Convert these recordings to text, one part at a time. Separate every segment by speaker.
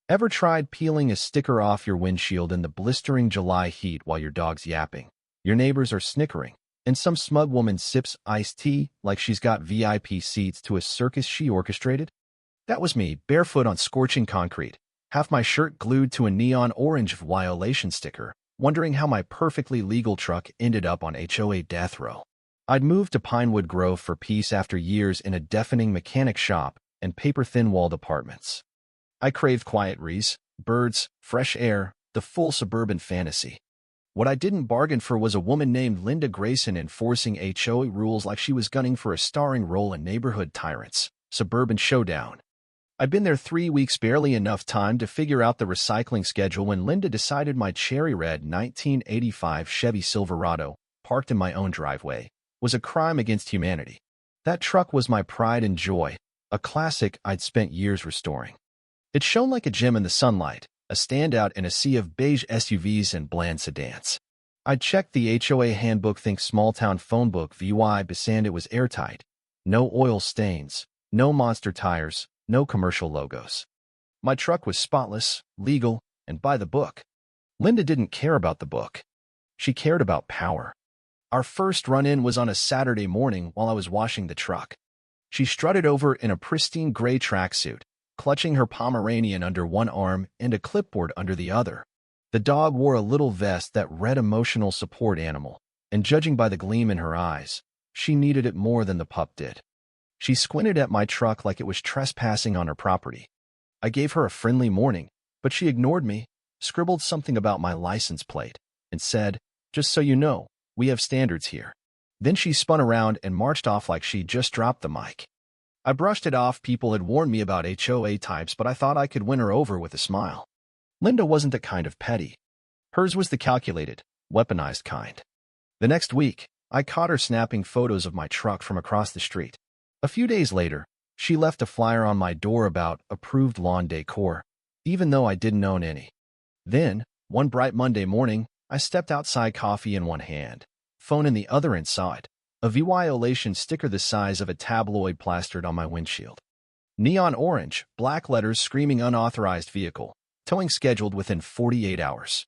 Speaker 1: Ever tried peeling a sticker off your windshield in the blistering July heat while your dog's yapping? Your neighbors are snickering, and some smug woman sips iced tea like she's got VIP seats to a circus she orchestrated? That was me, barefoot on scorching concrete, half my shirt glued to a neon orange violation sticker, wondering how my perfectly legal truck ended up on HOA death row. I'd moved to Pinewood Grove for peace after years in a deafening mechanic shop and paper-thin walled apartments. I craved quiet breeze, birds, fresh air, the full suburban fantasy. What I didn't bargain for was a woman named Linda Grayson enforcing HOA rules like she was gunning for a starring role in Neighborhood Tyrants, Suburban Showdown. I'd been there 3 weeks, barely enough time to figure out the recycling schedule, when Linda decided my cherry red 1985 Chevy Silverado, parked in my own driveway, was a crime against humanity. That truck was my pride and joy, a classic I'd spent years restoring. It shone like a gem in the sunlight, a standout in a sea of beige SUVs and bland sedans. I'd checked the HOA handbook, think small-town phone book, VY, and it was airtight. No oil stains, no monster tires, no commercial logos. My truck was spotless, legal, and by the book. Linda didn't care about the book. She cared about power. Our first run-in was on a Saturday morning while I was washing the truck. She strutted over in a pristine gray tracksuit, clutching her Pomeranian under one arm and a clipboard under the other. The dog wore a little vest that read emotional support animal, and judging by the gleam in her eyes, she needed it more than the pup did. She squinted at my truck like it was trespassing on her property. I gave her a friendly morning, but she ignored me, scribbled something about my license plate, and said, "Just so you know, we have standards here." Then she spun around and marched off like she just dropped the mic. I brushed it off. People had warned me about HOA types, but I thought I could win her over with a smile. Linda wasn't the kind of petty. Hers was the calculated, weaponized kind. The next week, I caught her snapping photos of my truck from across the street. A few days later, she left a flyer on my door about approved lawn decor, even though I didn't own any. Then, one bright Monday morning, I stepped outside, coffee in one hand, phone in the other, and saw it. A violation sticker the size of a tabloid plastered on my windshield. Neon orange, black letters screaming unauthorized vehicle, towing scheduled within 48 hours.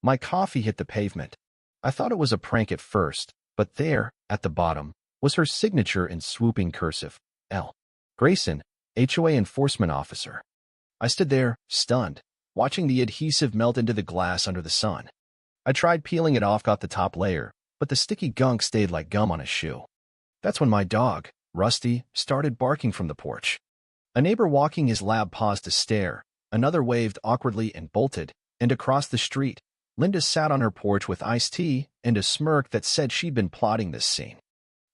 Speaker 1: My coffee hit the pavement. I thought it was a prank at first, but there, at the bottom, was her signature in swooping cursive, L. Grayson, HOA enforcement officer. I stood there, stunned, watching the adhesive melt into the glass under the sun. I tried peeling it off, got the top layer, but the sticky gunk stayed like gum on a shoe. That's when my dog, Rusty, started barking from the porch. A neighbor walking his lab paused to stare, another waved awkwardly and bolted, and across the street, Linda sat on her porch with iced tea and a smirk that said she'd been plotting this scene.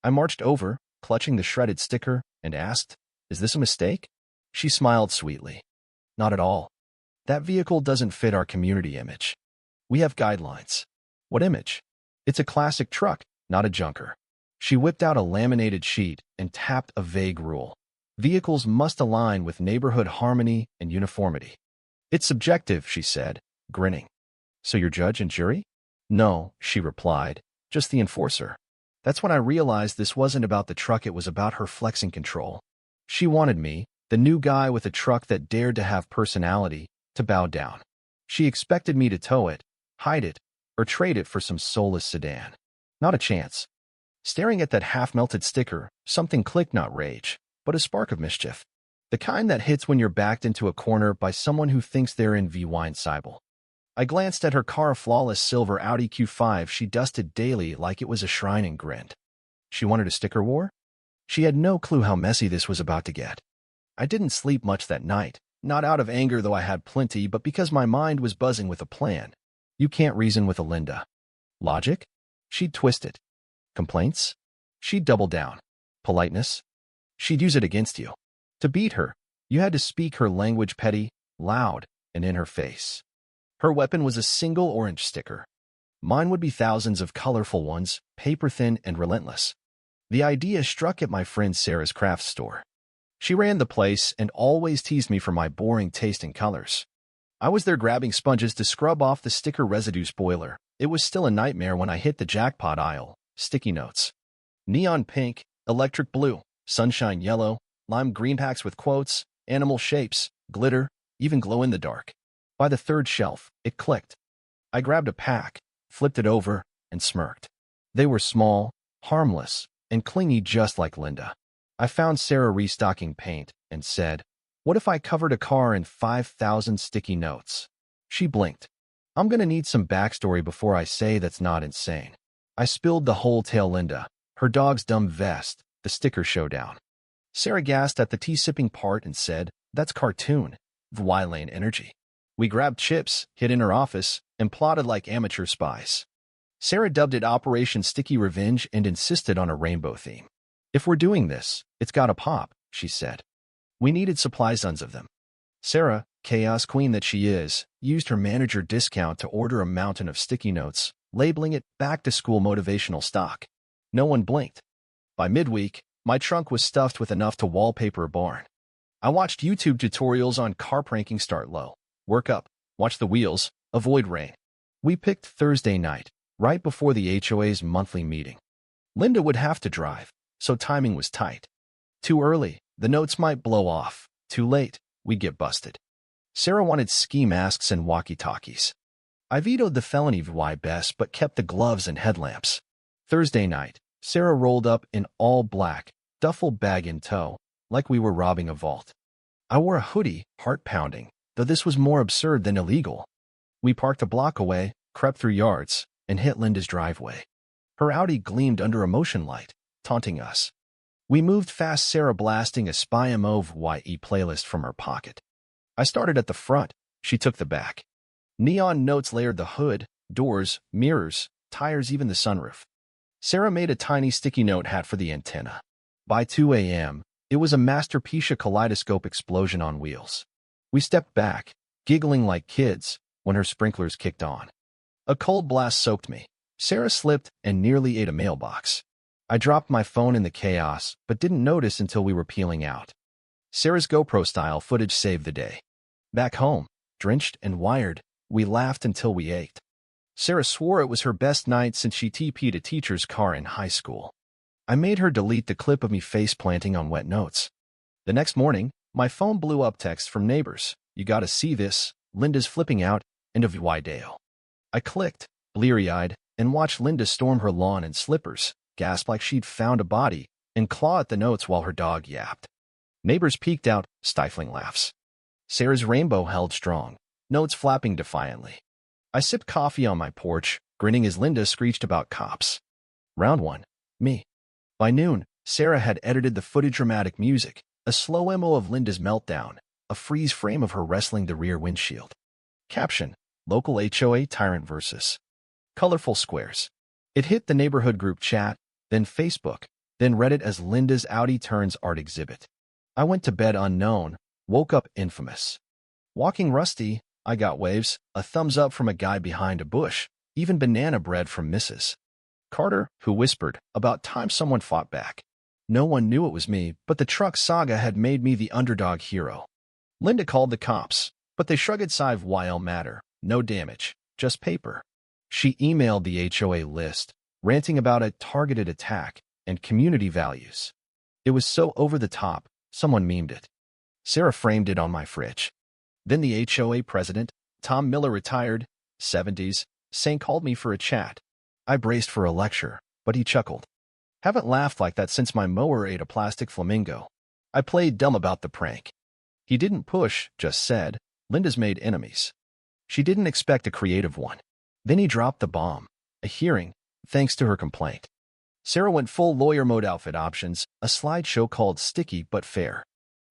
Speaker 1: I marched over, clutching the shredded sticker, and asked, "Is this a mistake?" She smiled sweetly. "Not at all. That vehicle doesn't fit our community image. We have guidelines." "What image?" "It's a classic truck, not a junker." She whipped out a laminated sheet and tapped a vague rule. "Vehicles must align with neighborhood harmony and uniformity." "It's subjective," she said, grinning. "So you're judge and jury?" "No," she replied, "just the enforcer." That's when I realized this wasn't about the truck, it was about her flexing control. She wanted me, the new guy with a truck that dared to have personality, to bow down. She expected me to tow it, hide it, or trade it for some soulless sedan. Not a chance. Staring at that half-melted sticker, something clicked, not rage, but a spark of mischief. The kind that hits when you're backed into a corner by someone who thinks they're in V-Wine Cybele. I glanced at her car, a flawless silver Audi Q5 she dusted daily like it was a shrine, and grinned. She wanted a sticker war? She had no clue how messy this was about to get. I didn't sleep much that night, not out of anger, though I had plenty, but because my mind was buzzing with a plan. You can't reason with a Linda. Logic? She'd twist it. Complaints? She'd double down. Politeness? She'd use it against you. To beat her, you had to speak her language, petty, loud, and in her face. Her weapon was a single orange sticker. Mine would be thousands of colorful ones, paper-thin and relentless. The idea struck at my friend Sarah's craft store. She ran the place and always teased me for my boring taste in colors. I was there grabbing sponges to scrub off the sticker residue spoiler. It was still a nightmare when I hit the jackpot aisle. Sticky notes. Neon pink, electric blue, sunshine yellow, lime green packs with quotes, animal shapes, glitter, even glow in the dark. By the third shelf, it clicked. I grabbed a pack, flipped it over, and smirked. They were small, harmless, and clingy just like Linda. I found Sarah restocking paint and said, "What if I covered a car in 5,000 sticky notes?" She blinked. "I'm gonna need some backstory before I say that's not insane." I spilled the whole tale. Linda, her dog's dumb vest, the sticker showdown. Sarah gasped at the tea-sipping part and said, "That's cartoon. Lane energy." We grabbed chips, hid in her office, and plotted like amateur spies. Sarah dubbed it Operation Sticky Revenge and insisted on a rainbow theme. "If we're doing this, it's gotta pop," she said. We needed supply tons of them. Sarah, chaos queen that she is, used her manager discount to order a mountain of sticky notes, labeling it back-to-school motivational stock. No one blinked. By midweek, my trunk was stuffed with enough to wallpaper a barn. I watched YouTube tutorials on car pranking. Start low, work up, watch the wheels, avoid rain. We picked Thursday night, right before the HOA's monthly meeting. Linda would have to drive, so timing was tight. Too early, the notes might blow off. Too late, we'd get busted. Sarah wanted ski masks and walkie-talkies. I vetoed the felony VY best but kept the gloves and headlamps. Thursday night, Sarah rolled up in all black, duffel bag in tow, like we were robbing a vault. I wore a hoodie, heart-pounding, though this was more absurd than illegal. We parked a block away, crept through yards, and hit Linda's driveway. Her Audi gleamed under a motion light, taunting us. We moved fast, Sarah blasting a Spy MOVYE playlist from her pocket. I started at the front, she took the back. Neon notes layered the hood, doors, mirrors, tires, even the sunroof. Sarah made a tiny sticky note hat for the antenna. By 2 a.m., it was a masterpiece, a kaleidoscope explosion on wheels. We stepped back, giggling like kids, when her sprinklers kicked on. A cold blast soaked me. Sarah slipped and nearly ate a mailbox. I dropped my phone in the chaos, but didn't notice until we were peeling out. Sarah's GoPro-style footage saved the day. Back home, drenched and wired, we laughed until we ached. Sarah swore it was her best night since she TP'd a teacher's car in high school. I made her delete the clip of me face-planting on wet notes. The next morning, my phone blew up text from neighbors. "You gotta see this, Linda's flipping out, end of Dale." I clicked, bleary-eyed, and watched Linda storm her lawn in slippers, gasp like she'd found a body, and claw at the notes while her dog yapped. Neighbors peeked out, stifling laughs. Sarah's rainbow held strong, notes flapping defiantly. I sipped coffee on my porch, grinning as Linda screeched about cops. Round 1. Me. By noon, Sarah had edited the footage. Dramatic music, a slow emo of Linda's meltdown, a freeze frame of her wrestling the rear windshield. Caption: Local HOA tyrant versus. Colorful squares. It hit the neighborhood group chat, then Facebook, then Reddit as Linda's Audi turns art exhibit. I went to bed unknown, woke up infamous. Walking rusty, I got waves, a thumbs up from a guy behind a bush, even banana bread from Mrs. Carter, who whispered, "About time someone fought back." No one knew it was me, but the truck saga had made me the underdog hero. Linda called the cops, but they shrugged aside. Why'll matter, no damage, just paper. She emailed the HOA list, ranting about a targeted attack and community values. It was so over the top, someone memed it. Sarah framed it on my fridge. Then the HOA president, Tom Miller, retired, 70s, called me for a chat. I braced for a lecture, but he chuckled. "Haven't laughed like that since my mower ate a plastic flamingo." I played dumb about the prank. He didn't push, just said, "Linda's made enemies." She didn't expect a creative one. Then he dropped the bomb. A hearing, thanks to her complaint. Sarah went full lawyer mode. Outfit options, a slideshow called Sticky But Fair.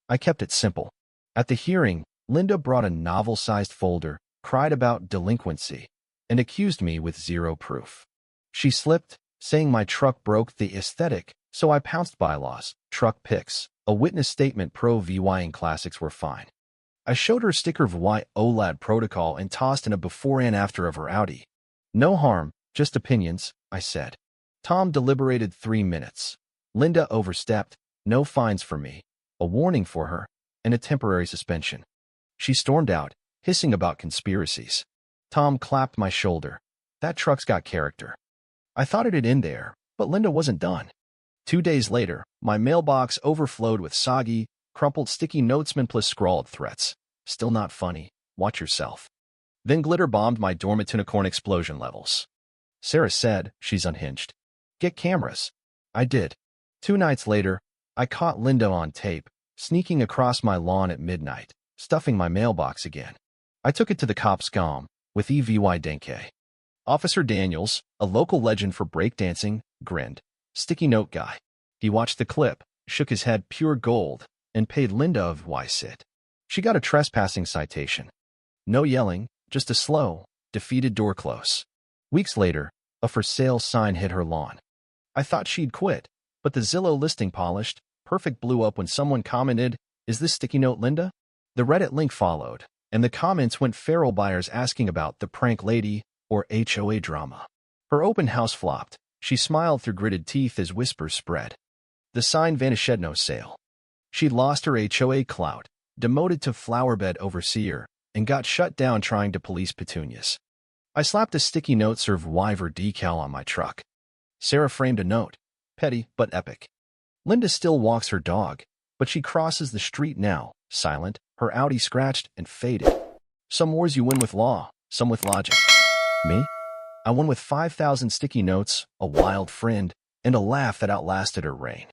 Speaker 1: I kept it simple. At the hearing, Linda brought a novel-sized folder, cried about delinquency, and accused me with zero proof. She slipped, saying my truck broke the aesthetic, so I pounced. Bylaws, truck pics, a witness statement. Pro VY and classics were fine. I showed her sticker VY OLAD protocol and tossed in a before and after of her Audi. "No harm, just opinions," I said. Tom deliberated 3 minutes. Linda overstepped, no fines for me, a warning for her, and a temporary suspension. She stormed out, hissing about conspiracies. Tom clapped my shoulder. "That truck's got character." I thought it'd end there, but Linda wasn't done. 2 days later, my mailbox overflowed with soggy, crumpled sticky notes plus scrawled threats. Still not funny. Watch yourself. Then glitter bombed my dormitunicorn explosion levels. Sarah said, she's unhinged. Get cameras. I did. 2 nights later, I caught Linda on tape, sneaking across my lawn at midnight, stuffing my mailbox again. I took it to the cops' with Evy Denke. Officer Daniels, a local legend for breakdancing, grinned. Sticky note guy. He watched the clip, shook his head pure gold, and paid Linda of sit. She got a trespassing citation. No yelling, just a slow, defeated door close. Weeks later, a for sale sign hit her lawn. I thought she'd quit, but the Zillow listing polished, perfect blew up when someone commented, "Is this sticky note Linda?" The Reddit link followed, and the comments went feral buyers asking about the prank lady or HOA drama. Her open house flopped. She smiled through gritted teeth as whispers spread. The sign vanished, no sale. She'd lost her HOA clout, demoted to flowerbed overseer, and got shut down trying to police petunias. I slapped a sticky note survivor decal on my truck. Sarah framed a note. Petty, but epic. Linda still walks her dog, but she crosses the street now, silent, her Audi scratched and faded. Some wars you win with law, some with logic. Me? I won with 5,000 sticky notes, a wild friend, and a laugh that outlasted her reign.